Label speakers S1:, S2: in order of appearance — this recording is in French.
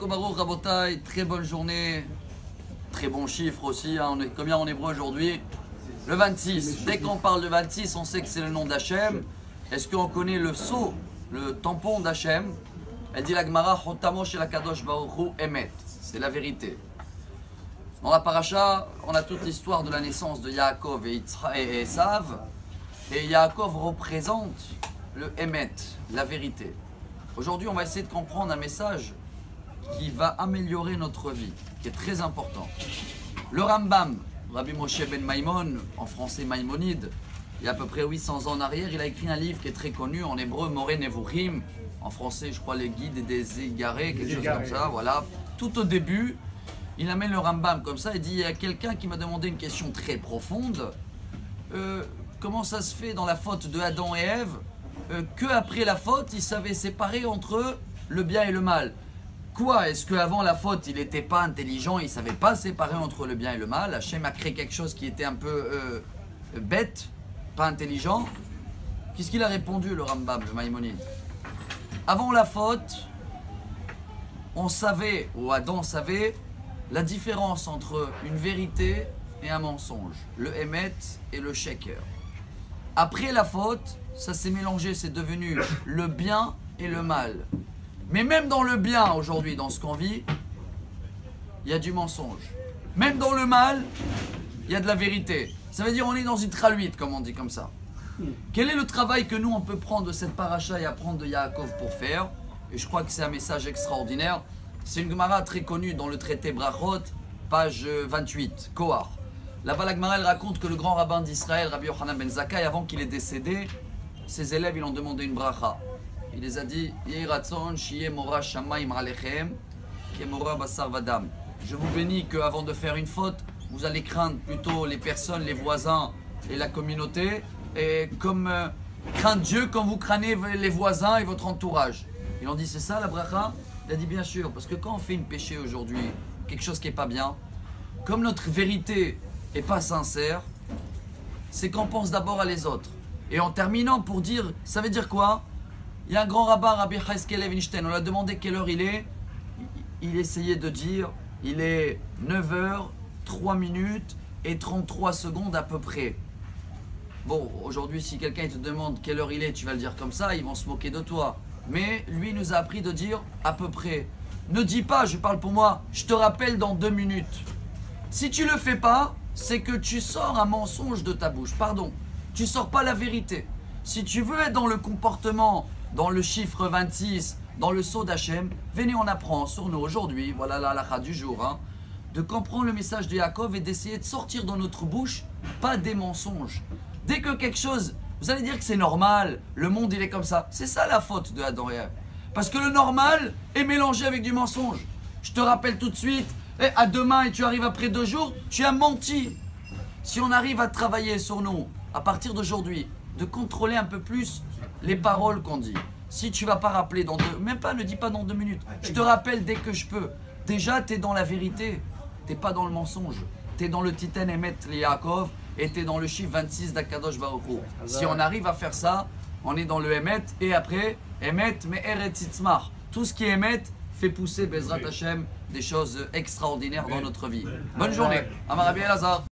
S1: Baruch Rabotai, très bonne journée, très bon chiffre aussi, hein. On est combien en hébreu aujourd'hui? Le 26. Dès qu'on parle de 26, on sait que c'est le nom d'Hachem. Est-ce qu'on connaît le sceau, le tampon d'Hachem? Elle dit la Gemara, Chotamo shel HaKadosh Baruch Hu Emet. C'est la vérité. Dans la paracha, on a toute l'histoire de la naissance de Yaakov et Esav. Et Yaakov représente le Emet, la vérité. Aujourd'hui, on va essayer de comprendre un message qui va améliorer notre vie, qui est très important. Le Rambam, Rabbi Moshe ben Maimon, en français Maïmonide, il y a à peu près 800 ans en arrière, il a écrit un livre qui est très connu, en hébreu Moreh Nevuchim, en français je crois les guides des égarés, quelque chose comme ça, voilà. Tout au début, il amène le Rambam comme ça, il dit, il y a quelqu'un qui m'a demandé une question très profonde, comment ça se fait dans la faute de Adam et Ève, qu'après la faute, ils savaient séparer entre le bien et le mal? Quoi? Est-ce qu'avant la faute, il n'était pas intelligent, il ne savait pas séparer entre le bien et le mal? Hachem a créé quelque chose qui était un peu bête, pas intelligent. Qu'est-ce qu'il a répondu, le Rambam, le Maïmonide? Avant la faute, on savait, ou Adam savait, la différence entre une vérité et un mensonge, le Emet et le Sheker. Après la faute, ça s'est mélangé, c'est devenu le bien et le mal. Mais même dans le bien aujourd'hui, dans ce qu'on vit, il y a du mensonge. Même dans le mal, il y a de la vérité. Ça veut dire on est dans une traluite, comme on dit comme ça. Quel est le travail que nous on peut prendre de cette paracha et apprendre de Yaakov pour faire? Et je crois que c'est un message extraordinaire. C'est une Gemara très connue dans le traité Brachot, page 28, Kohar. Là-bas la Gemara elle raconte que le grand rabbin d'Israël, Rabbi Yochanan ben Zakkai, avant qu'il est décédé, ses élèves ils ont demandé une bracha. Il les a dit, je vous bénis qu'avant de faire une faute, vous allez craindre plutôt les personnes, les voisins et la communauté, et comme craindre Dieu comme vous craignez les voisins et votre entourage. Ils ont dit, c'est ça la bracha? Il a dit, bien sûr, parce que quand on fait une péché aujourd'hui, quelque chose qui n'est pas bien, comme notre vérité n'est pas sincère, c'est qu'on pense d'abord à les autres. Et en terminant pour dire, ça veut dire quoi? Il y a un grand rabbin, Rabbi Cheskel Levinstein, on lui a demandé quelle heure il est. Il essayait de dire, il est 9h, 3 minutes et 33 secondes à peu près. Bon, aujourd'hui, si quelqu'un te demande quelle heure il est, tu vas le dire comme ça, ils vont se moquer de toi. Mais lui nous a appris de dire à peu près. Ne dis pas, je parle pour moi, je te rappelle dans 2 minutes. Si tu le fais pas, c'est que tu sors un mensonge de ta bouche. Pardon, tu sors pas la vérité. Si tu veux être dans le comportement, dans le chiffre 26, dans le sceau d'Hachem, venez on apprend sur nous aujourd'hui, voilà la halakha du jour, hein, de comprendre le message de Yaakov et d'essayer de sortir dans notre bouche, pas des mensonges. Dès que quelque chose, vous allez dire que c'est normal, le monde il est comme ça, c'est ça la faute de Adam et Ève. Parce que le normal est mélangé avec du mensonge. Je te rappelle tout de suite, à demain et tu arrives après 2 jours, tu as menti. Si on arrive à travailler sur nous, à partir d'aujourd'hui, de contrôler un peu plus les paroles qu'on dit. Si tu vas pas rappeler dans même pas, ne dis pas dans 2 minutes. Je te rappelle dès que je peux. Déjà, tu es dans la vérité. Tu n'es pas dans le mensonge. Tu es dans le Titen Emet le Yaakov et tu es dans le chiffre 26 d'Akadosh Baruch Hu. Si on arrive à faire ça, on est dans le Emet et après, Emet mais Eretz Itzmar. Tout ce qui est Emet fait pousser Bezrat Hashem des choses extraordinaires dans notre vie. Bonne journée. Amar Rabbi Elazar.